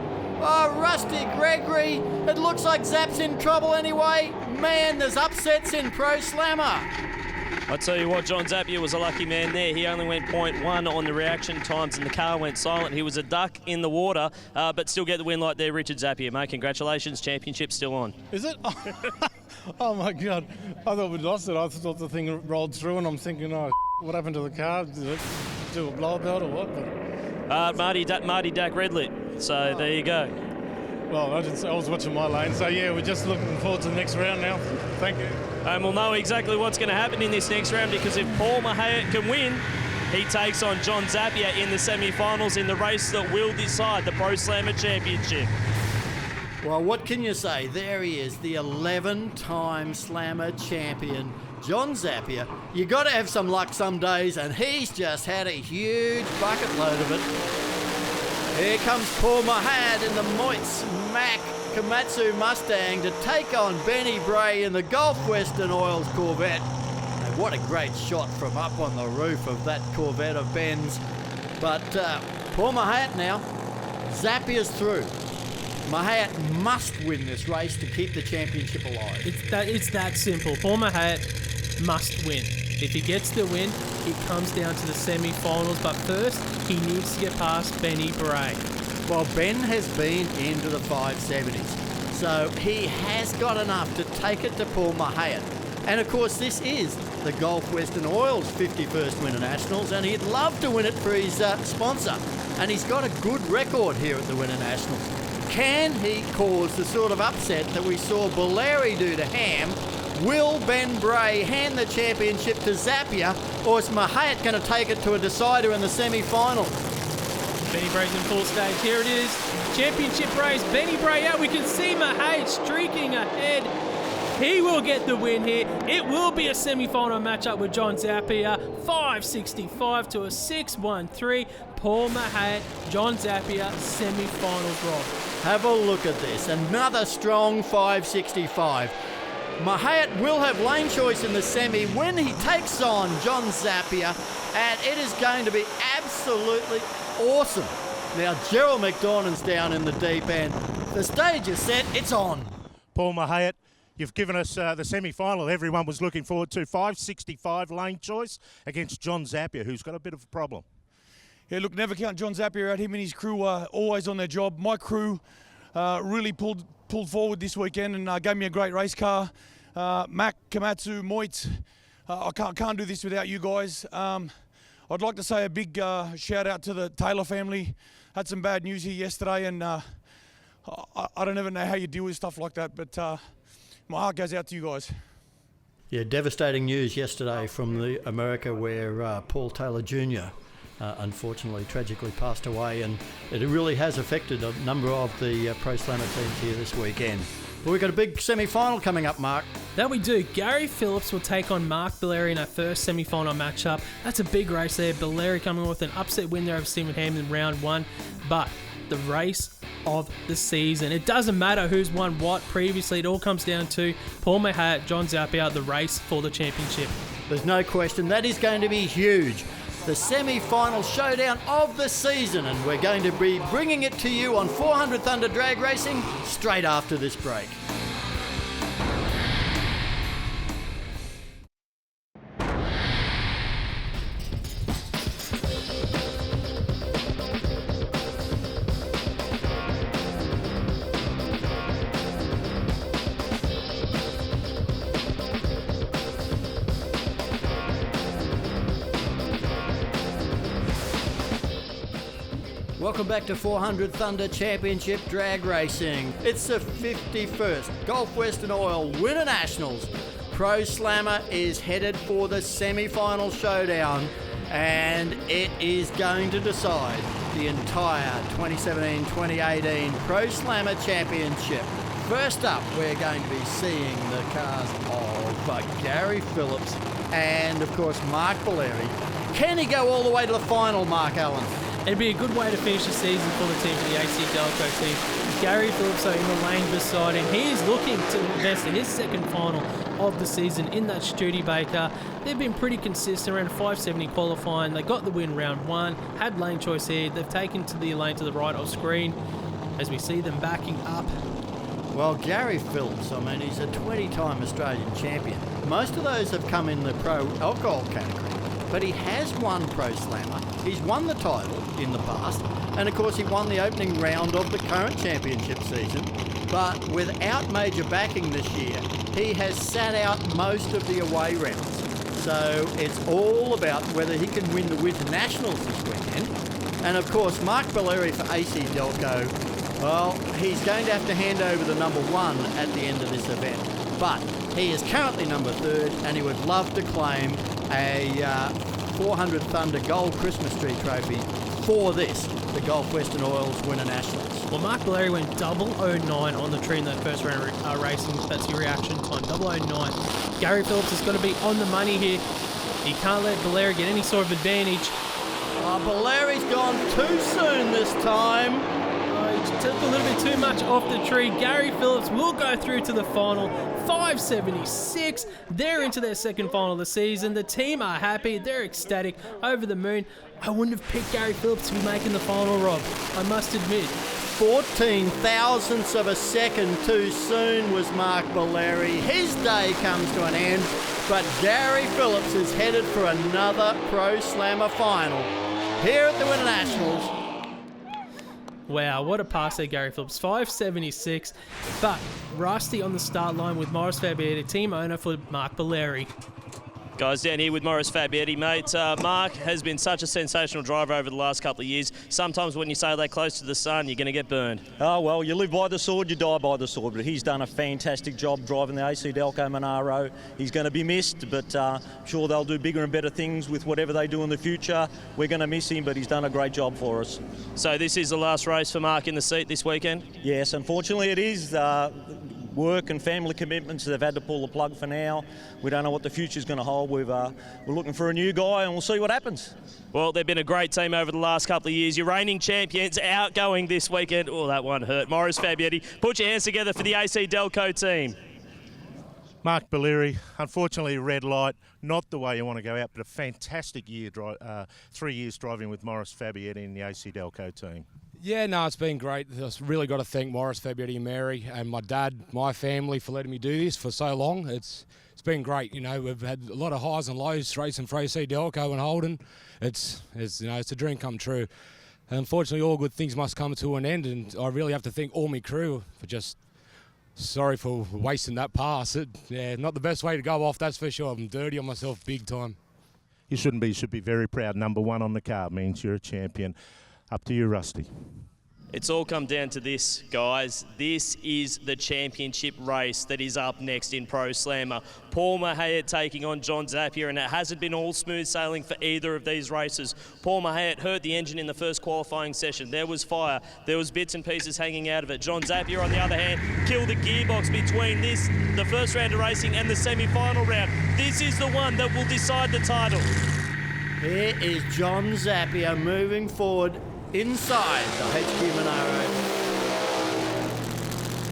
Oh, Rusty Gregory. It looks like Zap's in trouble anyway. Man, there's upsets in Pro Slammer. I tell you what, John Zappia was a lucky man there. He only went 0.1 on the reaction times and the car went silent. He was a duck in the water, but still get the win like there, Richard Zappia, mate. Congratulations, championship still on. Is it? Oh my God. I thought we'd lost it. I thought the thing rolled through and I'm thinking, oh, what happened to the car? Did it do a blowout or what? But Marty Dack red lit, so there you go. Well, I was watching my lane, so yeah, we're just looking forward to the next round now. Thank you. And we'll know exactly what's going to happen in this next round, because if Paul Mouhayet can win, he takes on John Zappia in the semi-finals in the race that will decide the Pro Slammer Championship. Well, what can you say? There he is, the 11-time Slammer champion, John Zappia. You got to have some luck some days, and he's just had a huge bucket load of it. Here comes Paul Mouhayet in the Moitz Mac Komatsu Mustang to take on Benny Bray in the Gulf Western Oil's Corvette. And what a great shot from up on the roof of that Corvette of Ben's. But Paul Mouhayet now, Zappia's through. Mouhayet must win this race to keep the championship alive. It's that simple. Paul Mouhayet must win. If he gets the win, it comes down to the semi-finals, but first he needs to get past Benny Bray. Well, Ben has been into the 570s, so he has got enough to take it to Paul Mouhayet. And of course, this is the Gulf Western Oil's 51st Winternationals, and he'd love to win it for his sponsor. And he's got a good record here at the Winternationals. Can he cause the sort of upset that we saw Bolleri do to Ham? Will Ben Bray hand the championship to Zappia, or is Mouhayet going to take it to a decider in the semi-final? Benny Bray's in full stage. Here it is. Championship race. Benny Bray out. We can see Mouhayet streaking ahead. He will get the win here. It will be a semi-final matchup with John Zappia. 565 to a 613. Paul Mouhayet, John Zappia, semi-finals rock. Have a look at this. Another strong 565. Mouhayet will have lane choice in the semi when he takes on John Zappia, and it is going to be absolutely awesome. Now, Gerald McDornand's down in the deep end. The stage is set. It's on. Paul Mouhayet, you've given us the semi-final everyone was looking forward to. 565 lane choice against John Zappia, who's got a bit of a problem. Yeah, look, never count John Zappia out. Him and his crew are always on their job. My crew really pulled forward this weekend and gave me a great race car. Mac, Komatsu, Moitz. I can't do this without you guys. I'd like to say a big shout out to the Taylor family. Had some bad news here yesterday, and I don't ever know how you deal with stuff like that, but my heart goes out to you guys. Yeah, devastating news yesterday from America where Paul Taylor Jr. Unfortunately, tragically passed away, and it really has affected a number of the Pro Slammer teams here this weekend. But we've got a big semi-final coming up, Mark. That we do. Gary Phillips will take on Mark Bolleri in our first semi-final matchup. That's a big race there. Bolleri coming with an upset win there over Stephen Ham in round one. But the race of the season. It doesn't matter who's won what previously. It all comes down to Paul Mouhayet, John Zappia, the race for the championship. There's no question. That is going to be huge. The semi-final showdown of the season, and we're going to be bringing it to you on 400 Thunder Drag Racing straight after this break. Welcome back to 400 Thunder Championship Drag Racing. It's the 51st Gulf Western Oil Winternationals. Pro Slammer is headed for the semi-final showdown, and it is going to decide the entire 2017-2018 Pro Slammer Championship. First up, we're going to be seeing the cars of Gary Phillips and, of course, Mark Bolleri. Can he go all the way to the final, Mark Allen? It'd be a good way to finish the season for the team, for the AC Delco team. Gary Phillips in the lane beside him. He is looking to invest in his second final of the season in that Studebaker. They've been pretty consistent around 570 qualifying. They got the win round one, had lane choice here. They've taken to the lane to the right of screen as we see them backing up. Well, Gary Phillips, I mean, he's a 20-time Australian champion. Most of those have come in the pro alcohol category. But he has won Pro Slammer. He's won the title in the past. And of course, he won the opening round of the current championship season. But without major backing this year, he has sat out most of the away rounds. So it's all about whether he can win the Winter Nationals this weekend. And of course, Mark Bolleri for AC Delco, well, he's going to have to hand over the number one at the end of this event. But he is currently number third, and he would love to claim a 400 Thunder Gold Christmas Tree Trophy for this, the Gulf Western Oil's Winternationals. Well, Mark Bolleri went 009 on the tree in that first round of racing. That's your reaction time, 009. Gary Phillips is going to be on the money here. He can't let Bolleri get any sort of advantage. Valeri's gone too soon this time. He took a little bit too much off the tree. Gary Phillips will go through to the final. 5.76. They're into their second final of the season. The team are happy. They're ecstatic, over the moon. I wouldn't have picked Gary Phillips to be making the final, Rob. I must admit. 14 thousandths of a second too soon was Mark Valeri. His day comes to an end, but Gary Phillips is headed for another Pro Slammer final here at the Winternationals. Wow, what a pass there, Gary Phillips. 5.76, but Rusty on the start line with Morris Fabietti, team owner for Mark Valeri. Guys, down here with Morris Fabietti, mate. Mark has been such a sensational driver over the last couple of years. Sometimes when you say that close to the sun, you're going to get burned. Oh, well, you live by the sword, you die by the sword. But he's done a fantastic job driving the AC Delco Monaro. He's going to be missed, but I'm sure they'll do bigger and better things with whatever they do in the future. We're going to miss him, but he's done a great job for us. So this is the last race for Mark in the seat this weekend? Yes, unfortunately it is. Work and family commitments, they've had to pull the plug for now. We don't know what the future's going to hold. We're looking for a new guy and we'll see what happens. Well, they've been a great team over the last couple of years. Your reigning champions outgoing this weekend. Oh, that one hurt. Morris Fabietti, put your hands together for the AC Delco team. Mark Valeri, unfortunately red light, not the way you want to go out, but a fantastic year, 3 years driving with Morris Fabietti in the AC Delco team. Yeah, no, it's been great. I've really got to thank Morris, Fabietti and Mary and my dad, my family for letting me do this for so long. It's been great. You know, we've had a lot of highs and lows racing for AC Delco and Holden. It's a dream come true. Unfortunately, all good things must come to an end, and I really have to thank all my crew for just sorry for wasting that pass. Not the best way to go off, that's for sure. I'm dirty on myself big time. You shouldn't be. You should be very proud. Number one on the card means you're a champion. Up to you, Rusty. It's all come down to this, guys. This is the championship race that is up next in Pro Slammer. Paul Mouhayet taking on John Zappia, and it hasn't been all smooth sailing for either of these races. Paul Mouhayet hurt the engine in the first qualifying session. There was fire. There was bits and pieces hanging out of it. John Zappia, on the other hand, killed the gearbox between the first round of racing and the semi-final round. This is the one that will decide the title. Here is John Zappia moving forward inside the HQ Monaro.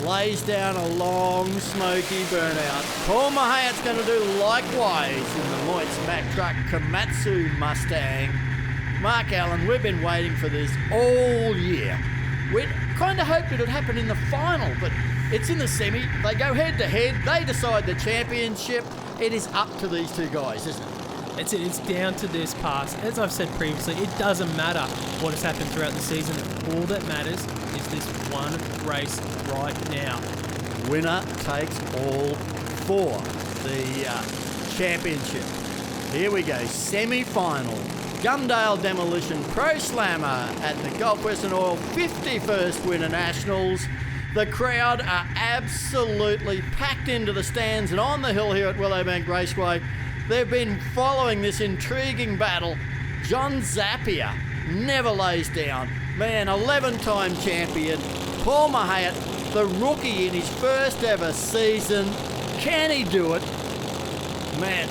Lays down a long, smoky burnout. Paul Mouhayet's going to do likewise in the Moitz Mack Truck Komatsu Mustang. Mark Allen, we've been waiting for this all year. We kind of hoped it would happen in the final, but it's in the semi. They go head to head. They decide the championship. It is up to these two guys, isn't it? It's down to this pass. As I've said previously, it doesn't matter what has happened throughout the season. All that matters is this one race right now. Winner takes all for the championship. Here we go, semi-final. Gumdale Demolition Pro Slammer at the Gulf Western Oil 51st Winternationals. The crowd are absolutely packed into the stands and on the hill here at Willowbank Raceway. They've been following this intriguing battle. John Zappia never lays down. Man, 11-time champion. Paul Mouhayet, the rookie in his first ever season. Can he do it? Man,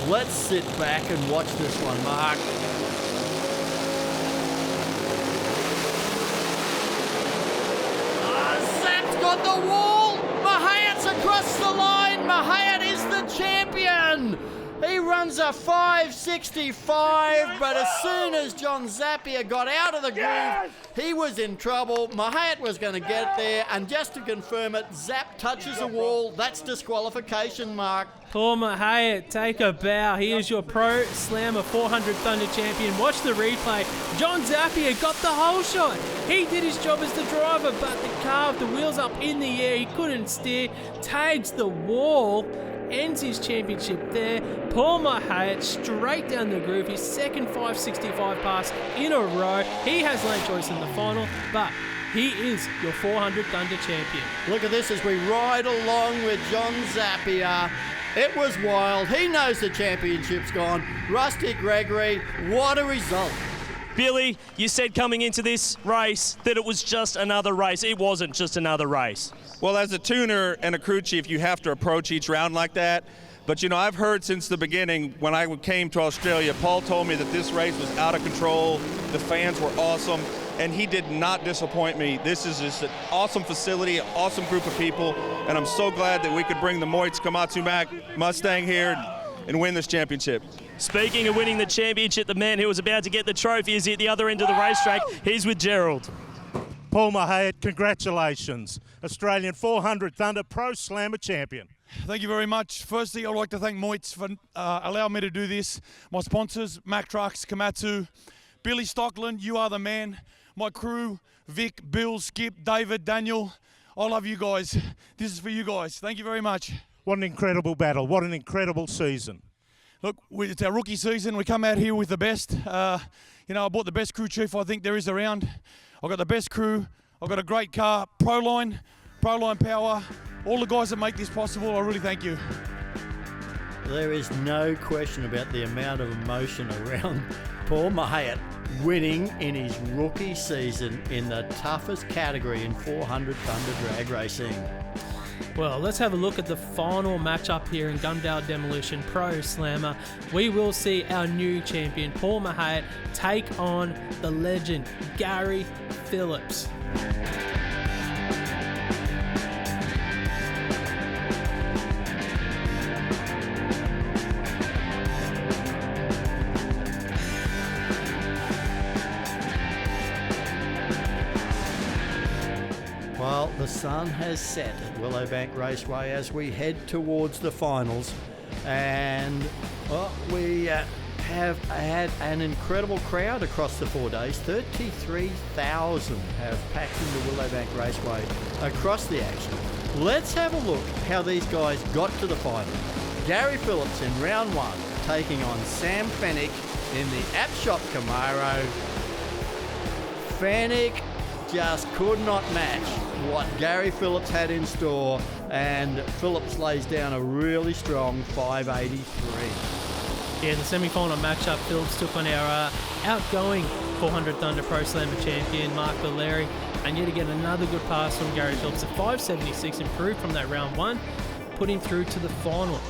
let's sit back and watch this one, Mark. Zapp's got the wall. Mouhayet's across the line. Mouhayet is the champion. He runs a 5.65, but as soon as John Zappia got out of the groove, he was in trouble. Mouhayet was going to get there, and just to confirm it, Zapp touches the wall. That's disqualification, Mark. Paul Mouhayet, take a bow. He is your Pro Slammer 400 Thunder champion. Watch the replay. John Zappia got the whole shot. He did his job as the driver, but the car with the wheels up in the air, he couldn't steer, tags the wall, ends his championship there. Paul Mouhayet straight down the groove, his second 5.65 pass in a row. He has lane choice in the final, but he is your 400 Thunder champion. Look at this as we ride along with John Zappia. It was wild. He knows the championship's gone. Rusty Gregory, what a result. Billy, you said coming into this race that it was just another race. It wasn't just another race. Well, as a tuner and a crew chief, you have to approach each round like that. But, you know, I've heard since the beginning when I came to Australia, Paul told me that this race was out of control. The fans were awesome, and he did not disappoint me. This is just an awesome facility, an awesome group of people, and I'm so glad that we could bring the Moits Komatsu Mustang here and win this championship. Speaking of winning the championship, the man who was about to get the trophy is at the other end of the racetrack. He's with Gerald. Paul Mouhayet, congratulations. Australian 400 Thunder Pro Slammer champion. Thank you very much. Firstly, I'd like to thank Moits for allowing me to do this. My sponsors, Mack Trucks, Komatsu, Billy Stockland, you are the man. My crew, Vic, Bill, Skip, David, Daniel, I love you guys. This is for you guys. Thank you very much. What an incredible battle. What an incredible season. Look, it's our rookie season. We come out here with the best. You know, I bought the best crew chief I think there is around. I've got the best crew. I've got a great car, Proline Power. All the guys that make this possible, I really thank you. There is no question about the amount of emotion around Paul Mouhayet winning in his rookie season in the toughest category in 400 Thunder drag racing. Well, let's have a look at the final matchup here in Gumdale Demolition Pro Slammer. We will see our new champion, Paul Mouhayet, take on the legend, Gary Phillips. Well, the sun has set at Willowbank Raceway as we head towards the finals, and we have had an incredible crowd across the 4 days. 33,000 have packed into Willowbank Raceway across the action. Let's have a look how these guys got to the final. Gary Phillips in round one taking on Sam Fennick in the Appshot Camaro. Fennick just could not match what Gary Phillips had in store, and Phillips lays down a really strong 583. Yeah, the semi-final matchup, Phillips took on our outgoing 400 Thunder Pro Slammer champion, Mark Valeri, and yet again another good pass from Gary Phillips. A 576 improved from that round one, put him through to the final.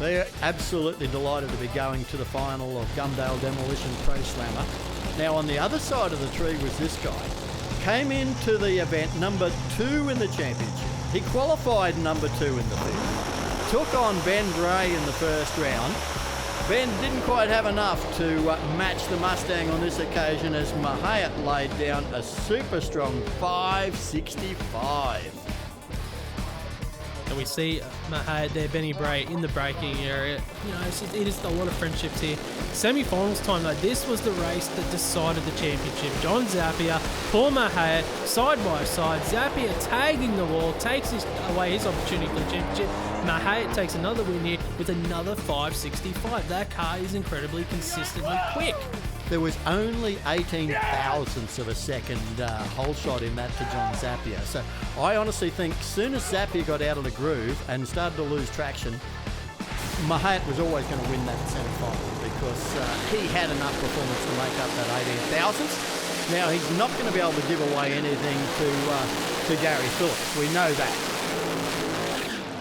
They're absolutely delighted to be going to the final of Gumdale Demolition Pro Slammer. Now on the other side of the tree was this guy. Came into the event number 2 in the championship. He qualified number 2 in the field. Took on Ben Bray in the first round. Ben didn't quite have enough to match the Mustang on this occasion as Mouhayet laid down a super strong 565. And we see Mouhayet there, Benny Bray in the braking area. You know, it is a lot of friendships here. Semi-finals time, though, this was the race that decided the championship. John Zappia, Paul Mouhayet, side by side. Zappia tagging the wall, takes away his opportunity for the championship. Mouhayet takes another win here with another 565. That car is incredibly consistently quick. There was only 18 thousandths of a second hole shot in that to John Zappia. So I honestly think as soon as Zappia got out of the groove and started to lose traction, Mouhayet was always going to win that semi-final because he had enough performance to make up that 18 thousandths. Now he's not going to be able to give away anything to Gary Phillips. We know that.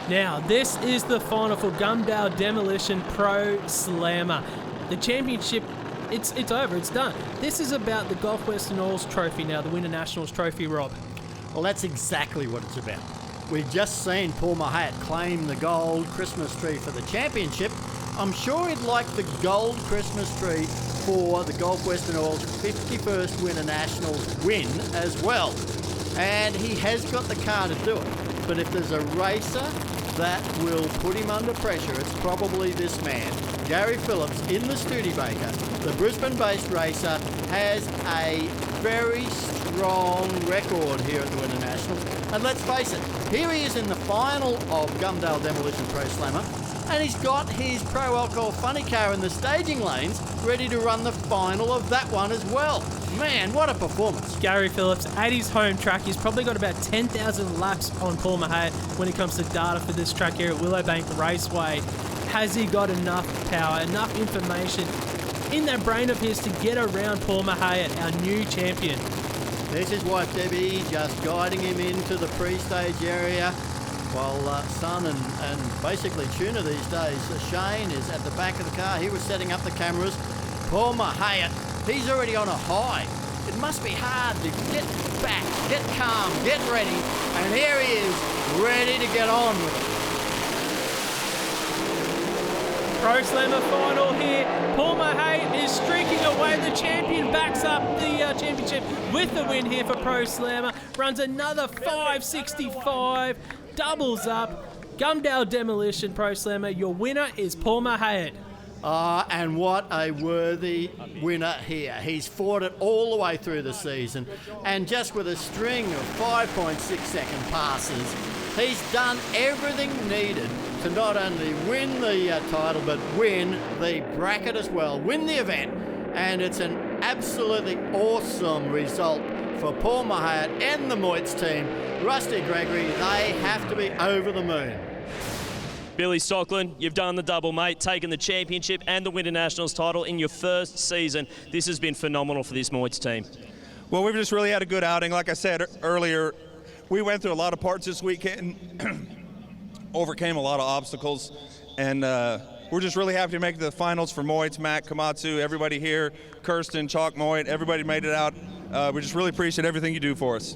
Now this is the final for Gumdale Demolition Pro Slammer. The championship, it's over, it's done. This is about the Gulf Western Oil's trophy now, the Winternationals trophy, Rob. Well, that's exactly what it's about. We've just seen Paul Mouhayet claim the gold Christmas tree for the championship. I'm sure he'd like the gold Christmas tree for the Gulf Western Oil's 51st Winternationals win as well. And he has got the car to do it. But if there's a racer that will put him under pressure, it's probably this man. Gary Phillips in the Studebaker, the Brisbane-based racer, has a very strong record here at the Winternationals. And let's face it, here he is in the final of Gumdale Demolition Pro Slammer, and he's got his Pro Alcohol funny car in the staging lanes ready to run the final of that one as well. Man, what a performance. Gary Phillips at his home track. He's probably got about 10,000 laps on Paul Mouhayet when it comes to data for this track here at Willowbank Raceway. Has he got enough power, enough information in that brain of his to get around Paul Mouhayet, our new champion? This is wife Debbie just guiding him into the pre-stage area. Well, son and basically tuner these days, Shane is at the back of the car. He was setting up the cameras. Paul Mouhayet, he's already on a high. It must be hard to get back, get calm, get ready, and here he is, ready to get on with it. Pro Slammer final here. Paul Mouhayet is streaking away. The champion backs up the championship with the win here for Pro Slammer. Runs another 5.65, doubles up. Gumdale Demolition Pro Slammer. Your winner is Paul Mouhayet. And what a worthy winner here. He's fought it all the way through the season, and just with a string of 5.6-second passes, he's done everything needed to not only win the title, but win the bracket as well, win the event. And it's an absolutely awesome result for Paul Mouhayet and the Moits team. Rusty Gregory, they have to be over the moon. Billy Stockland, you've done the double, mate, taken the championship and the Winternationals title in your first season. This has been phenomenal for this Moits team. Well, we've just really had a good outing. Like I said earlier, we went through a lot of parts this weekend, overcame a lot of obstacles, and we're just really happy to make the finals for Moits, Matt, Komatsu, everybody here, Kirsten, Chalk Moit, everybody made it out. We just really appreciate everything you do for us.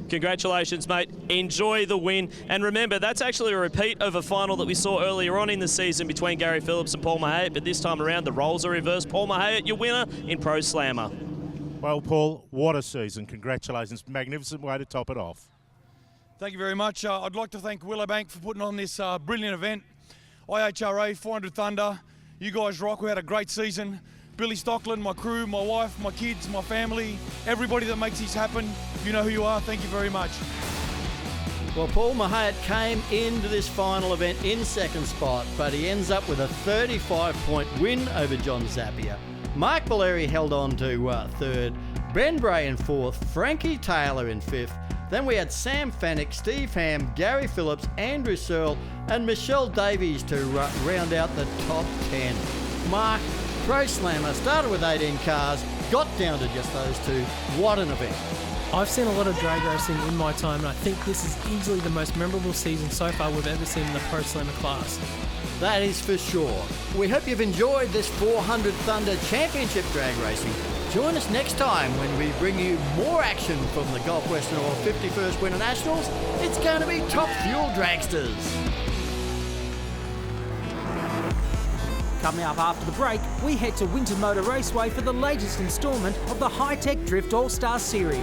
Congratulations, mate. Enjoy the win. And remember, that's actually a repeat of a final that we saw earlier on in the season between Gary Phillips and Paul Mouhayet, but this time around the roles are reversed. Paul Mouhayet, your winner in Pro Slammer. Well, Paul, what a season. Congratulations. Magnificent way to top it off. Thank you very much. I'd like to thank Willowbank for putting on this brilliant event. IHRA, 400 Thunder, you guys rock. We had a great season. Billy Stockland, my crew, my wife, my kids, my family, everybody that makes this happen, you know who you are. Thank you very much. Well, Paul Mouhayet came into this final event in second spot, but he ends up with a 35-point win over John Zappia. Mark Valeri held on to third, Ben Bray in fourth, Frankie Taylor in fifth. Then we had Sam Fennick, Steve Ham, Gary Phillips, Andrew Searle, and Michelle Davies to round out the top 10. Mark, Pro Slammer started with 18 cars, got down to just those two. What an event. I've seen a lot of drag racing in my time, and I think this is easily the most memorable season so far we've ever seen in the Pro Slammer class. That is for sure. We hope you've enjoyed this 400 Thunder Championship drag racing. Join us next time when we bring you more action from the Gulf Western Oil 51st Winternationals. It's going to be top fuel dragsters. Coming up after the break, we head to Winter Motor Raceway for the latest instalment of the High Tech Drift All-Star Series.